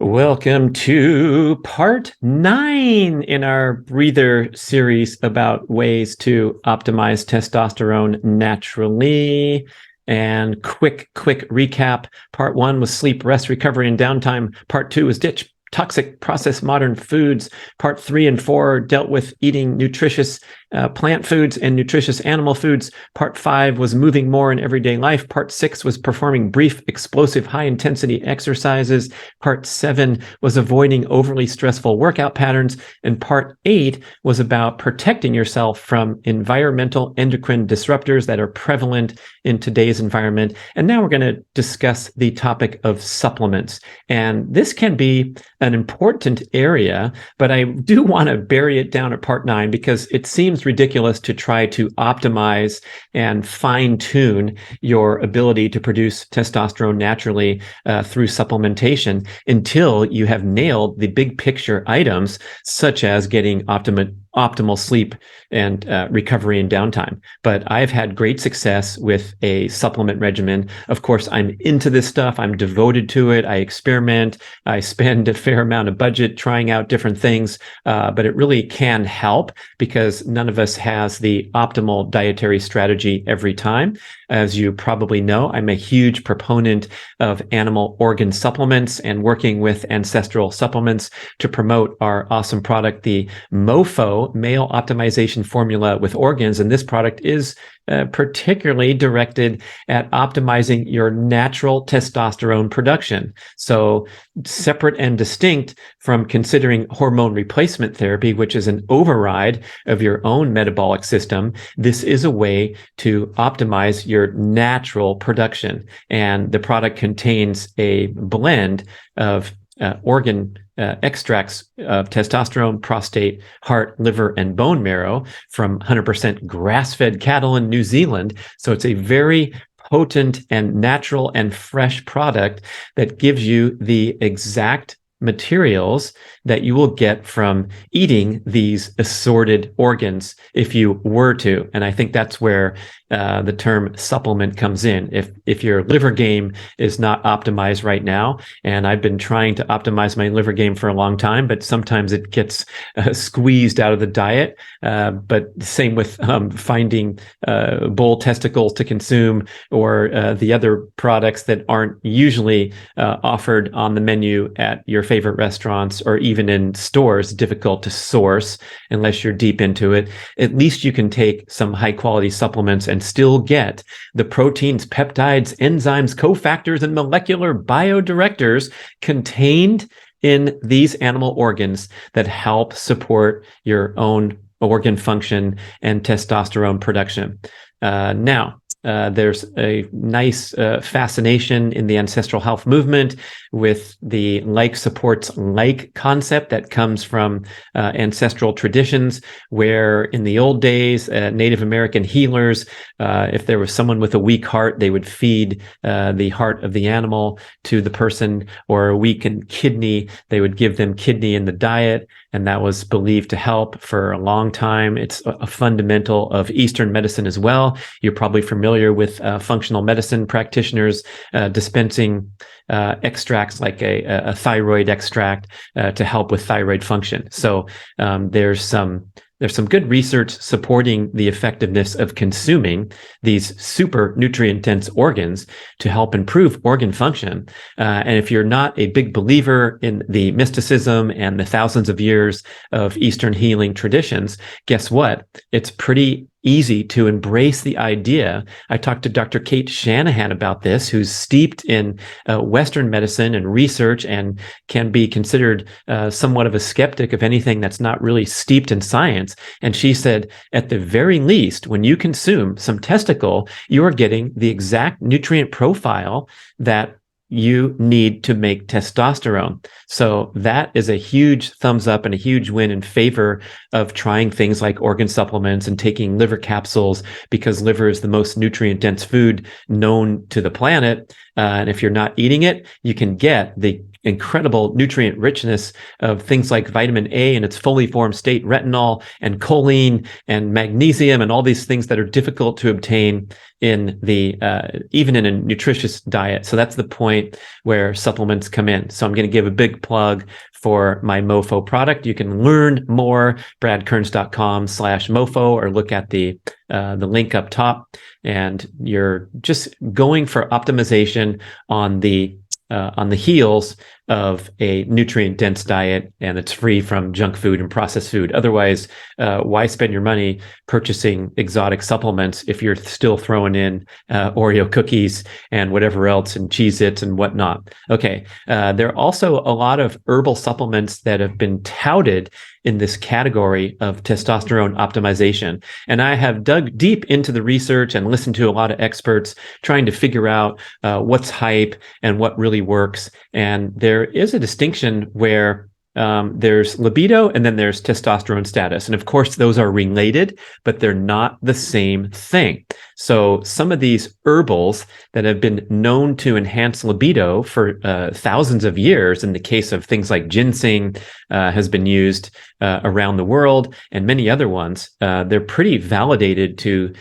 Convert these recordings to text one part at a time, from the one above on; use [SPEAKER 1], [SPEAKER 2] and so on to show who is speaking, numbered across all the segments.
[SPEAKER 1] Welcome to part 9 in our breather series about ways to optimize testosterone naturally. And quick recap. Part 1 was sleep, rest, recovery, and downtime. Part 2 was ditch toxic processed modern foods. Part 3 and 4 dealt with eating nutritious plant foods and nutritious animal foods. Part 5 was moving more in everyday life. Part 6 was performing brief, explosive, high-intensity exercises. Part 7 was avoiding overly stressful workout patterns. And Part 8 was about protecting yourself from environmental endocrine disruptors that are prevalent in today's environment. And now we're going to discuss the topic of supplements. And this can be an important area, but I do want to bury it down at Part 9 because it seems ridiculous to try to optimize and fine-tune your ability to produce testosterone naturally through supplementation until you have nailed the big picture items, such as getting optimal sleep and recovery and downtime. But I've had great success with a supplement regimen. Of course, I'm into this stuff. I'm devoted to it. I experiment. I spend a fair amount of budget trying out different things, but it really can help because none of us has the optimal dietary strategy every time. As you probably know, I'm a huge proponent of animal organ supplements and working with Ancestral Supplements to promote our awesome product, the MOFO, Male Optimization Formula with Organs. And this product is particularly directed at optimizing your natural testosterone production. So separate and distinct from considering hormone replacement therapy, which is an override of your own metabolic system, this is a way to optimize your natural production. And the product contains a blend of organ extracts of testosterone, prostate, heart, liver, and bone marrow from 100% grass-fed cattle in New Zealand. So it's a very potent and natural and fresh product that gives you the exact materials that you will get from eating these assorted organs if you were to. And I think that's where the term supplement comes in. If your liver game is not optimized right now, and I've been trying to optimize my liver game for a long time, but sometimes it gets squeezed out of the diet. But same with finding bull testicles to consume or the other products that aren't usually offered on the menu at your favorite restaurants or even in stores, difficult to source unless you're deep into it. At least you can take some high quality supplements and still get the proteins, peptides, enzymes, cofactors, and molecular biodirectors contained in these animal organs that help support your own organ function and testosterone production. There's a nice fascination in the ancestral health movement with the like supports like concept that comes from ancestral traditions, where in the old days, Native American healers, if there was someone with a weak heart, they would feed the heart of the animal to the person, or a weakened kidney, they would give them kidney in the diet. And that was believed to help for a long time. It's a fundamental of Eastern medicine as well. You're probably familiar with functional medicine practitioners dispensing extracts like a thyroid extract to help with thyroid function. So there's some good research supporting the effectiveness of consuming these super nutrient-dense organs to help improve organ function. And if you're not a big believer in the mysticism and the thousands of years of Eastern healing traditions, guess what? It's pretty easy to embrace the idea. I talked to Dr. Kate Shanahan about this, who's steeped in Western medicine and research and can be considered somewhat of a skeptic of anything that's not really steeped in science. And she said, at the very least, when you consume some testicle, you are getting the exact nutrient profile that you need to make testosterone. So that is a huge thumbs up and a huge win in favor of trying things like organ supplements and taking liver capsules, because liver is the most nutrient dense food known to the planet. And if you're not eating it, you can get the incredible nutrient richness of things like vitamin A in its fully formed state, retinol and choline and magnesium and all these things that are difficult to obtain in the even in a nutritious diet. So that's the point where supplements come in. So I'm going to give a big plug for my MOFO product. You can learn more, bradkearns.com/MOFO, or look at the link up top. And you're just going for optimization on the heels of a nutrient-dense diet, and it's free from junk food and processed food. Otherwise, why spend your money purchasing exotic supplements if you're still throwing in Oreo cookies and whatever else and Cheez-Its and whatnot? Okay, there are also a lot of herbal supplements that have been touted in this category of testosterone optimization. And I have dug deep into the research and listened to a lot of experts trying to figure out what's hype and what really works. And there is a distinction where there's libido and then there's testosterone status. And of course, those are related, but they're not the same thing. So some of these herbals that have been known to enhance libido for thousands of years, in the case of things like ginseng, has been used around the world, and many other ones, they're pretty validated to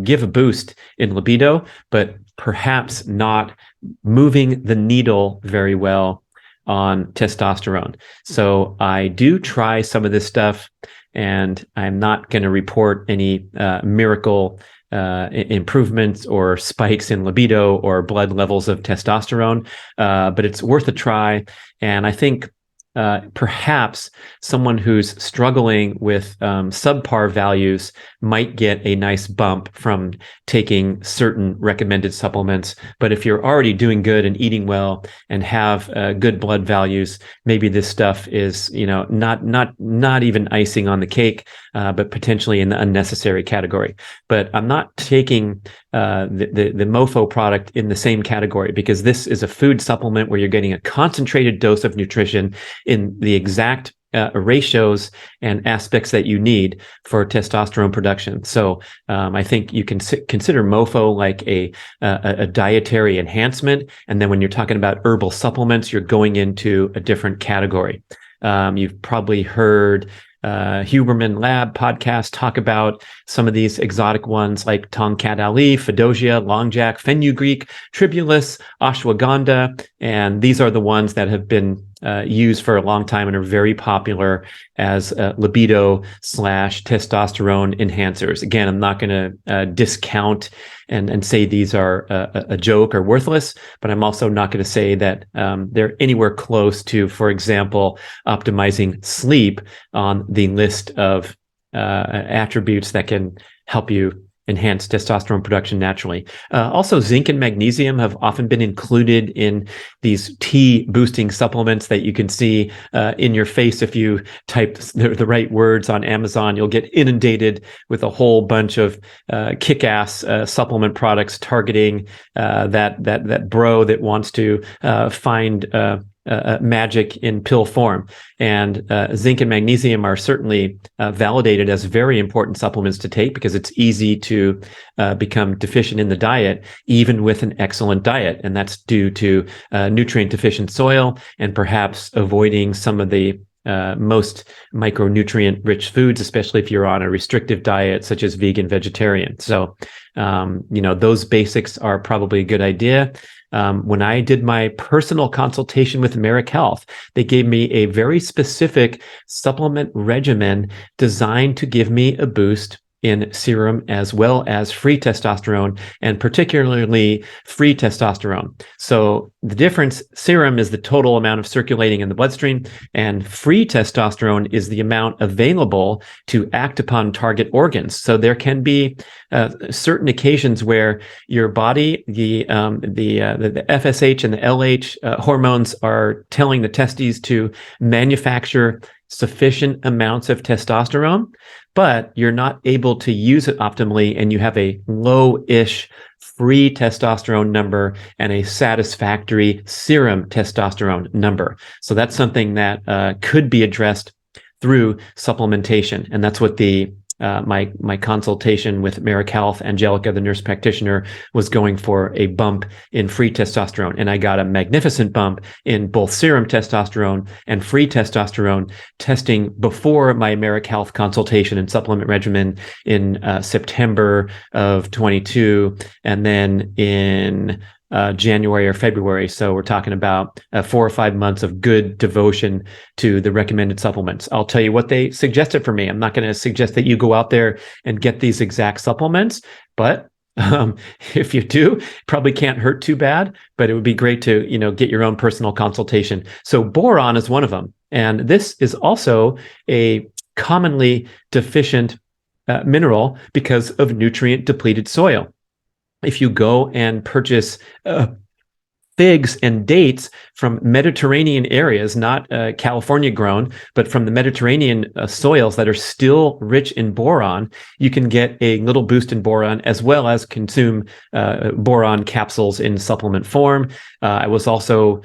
[SPEAKER 1] give a boost in libido, but perhaps not moving the needle very well on testosterone. So I do try some of this stuff, and I'm not going to report any miracle improvements or spikes in libido or blood levels of testosterone, but it's worth a try. And I think perhaps someone who's struggling with subpar values might get a nice bump from taking certain recommended supplements. But if you're already doing good and eating well and have good blood values, maybe this stuff is, not even icing on the cake, but potentially in the unnecessary category. But I'm not taking the MOFO product in the same category, because this is a food supplement where you're getting a concentrated dose of nutrition in the exact ratios and aspects that you need for testosterone production. So I think you can consider MOFO like a dietary enhancement. And then when you're talking about herbal supplements, you're going into a different category. You've probably heard Huberman Lab podcast talk about some of these exotic ones like Tongkat Ali, Fedosia, Longjack, Fenugreek, Tribulus, Ashwagandha, and these are the ones that have been used for a long time and are very popular as libido/testosterone enhancers. Again, I'm not going to discount and say these are a joke or worthless, but I'm also not going to say that they're anywhere close to, for example, optimizing sleep on the list of attributes that can help you enhance testosterone production naturally. Also, zinc and magnesium have often been included in these T boosting supplements that you can see in your face. If you type the right words on Amazon, you'll get inundated with a whole bunch of kick-ass supplement products targeting that bro that wants to find magic in pill form. And zinc and magnesium are certainly validated as very important supplements to take, because it's easy to become deficient in the diet, even with an excellent diet. And that's due to nutrient deficient soil and perhaps avoiding some of the most micronutrient rich foods, especially if you're on a restrictive diet, such as vegan, vegetarian. So, those basics are probably a good idea. When I did my personal consultation with Merrick Health, they gave me a very specific supplement regimen designed to give me a boost in serum as well as free testosterone, and particularly free testosterone. So the difference, serum is the total amount of circulating in the bloodstream, and free testosterone is the amount available to act upon target organs. So there can be certain occasions where your body, the FSH and the LH hormones are telling the testes to manufacture sufficient amounts of testosterone, but you're not able to use it optimally, and you have a low-ish free testosterone number and a satisfactory serum testosterone number. So that's something that could be addressed through supplementation, and that's what the my consultation with Merrick Health, Angelica, the nurse practitioner, was going for a bump in free testosterone. And I got a magnificent bump in both serum testosterone and free testosterone testing before my Merrick Health consultation and supplement regimen in September of 22, and then in January or February. So we're talking about 4 or 5 months of good devotion to the recommended supplements. I'll tell you what they suggested for me. I'm not going to suggest that you go out there and get these exact supplements, but if you do, probably can't hurt too bad, but it would be great to, get your own personal consultation. So boron is one of them. And this is also a commonly deficient mineral because of nutrient depleted soil. If you go and purchase figs and dates from Mediterranean areas, not California grown, but from the Mediterranean soils that are still rich in boron, you can get a little boost in boron, as well as consume boron capsules in supplement form. I was also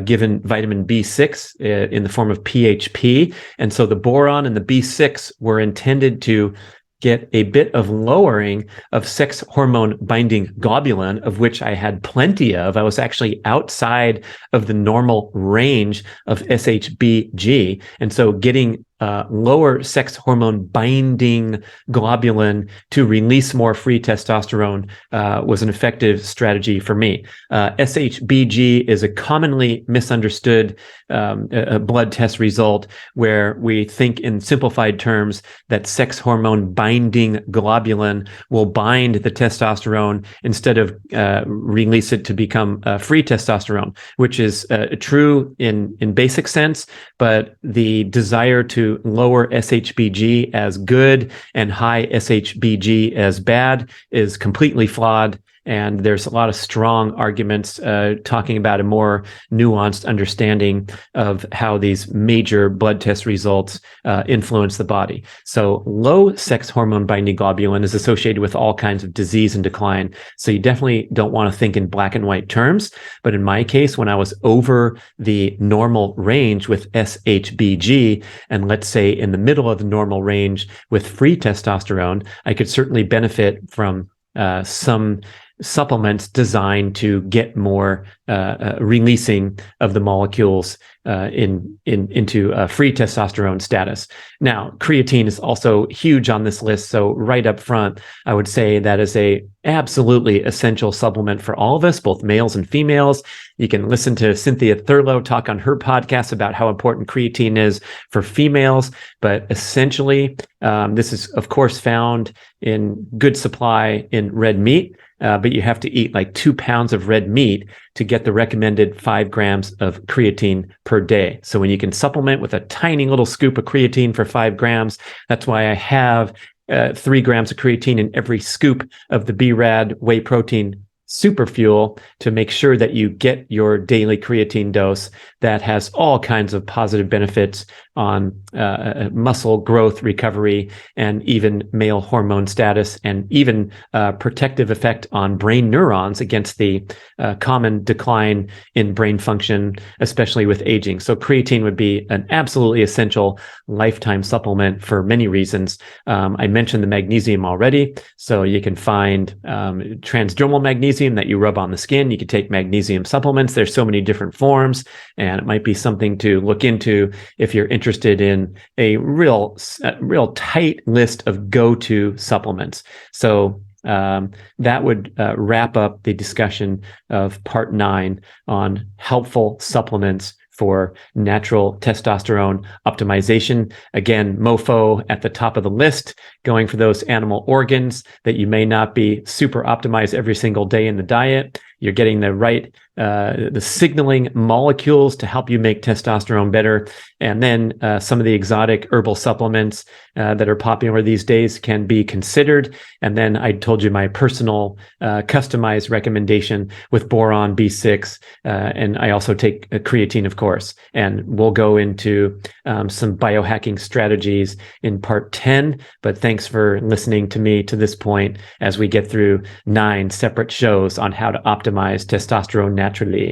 [SPEAKER 1] given vitamin B6 in the form of PHP. And so the boron and the B6 were intended to get a bit of lowering of sex hormone binding globulin, of which I had plenty of. I was actually outside of the normal range of SHBG. And so getting lower sex hormone binding globulin to release more free testosterone was an effective strategy for me. SHBG is a commonly misunderstood blood test result where we think in simplified terms that sex hormone binding globulin will bind the testosterone instead of release it to become free testosterone, which is true in basic sense, but the desire to lower SHBG as good and high SHBG as bad is completely flawed. And there's a lot of strong arguments talking about a more nuanced understanding of how these major blood test results influence the body. So low sex hormone binding globulin is associated with all kinds of disease and decline. So you definitely don't want to think in black and white terms. But in my case, when I was over the normal range with SHBG, and let's say in the middle of the normal range with free testosterone, I could certainly benefit from some supplements designed to get more releasing of the molecules into free testosterone status. Now, creatine is also huge on this list. So right up front, I would say that is a absolutely essential supplement for all of us, both males and females. You can listen to Cynthia Thurlow talk on her podcast about how important creatine is for females. But essentially, this is, of course, found in good supply in red meat. But you have to eat like 2 pounds of red meat to get the recommended 5 grams of creatine per day. So when you can supplement with a tiny little scoop of creatine for 5 grams, that's why I have 3 grams of creatine in every scoop of the B.rad Whey Protein Superfuel to make sure that you get your daily creatine dose that has all kinds of positive benefits on muscle growth, recovery, and even male hormone status, and even protective effect on brain neurons against the common decline in brain function, especially with aging. So creatine would be an absolutely essential lifetime supplement for many reasons. I mentioned the magnesium already, so you can find transdermal magnesium that you rub on the skin. You can take magnesium supplements. There's so many different forms, and it might be something to look into if you're interested in a real tight list of go-to supplements. So that would wrap up the discussion of part 9 on helpful supplements for natural testosterone optimization. Again, MOFO at the top of the list, going for those animal organs that you may not be super optimized every single day in the diet. You're getting the right, the signaling molecules to help you make testosterone better. And then some of the exotic herbal supplements that are popular these days can be considered. And then I told you my personal customized recommendation with boron, B6, and I also take creatine, of course. And we'll go into some biohacking strategies in part 10. But thanks for listening to me to this point as we get through 9 separate shows on how to optimize testosterone naturally.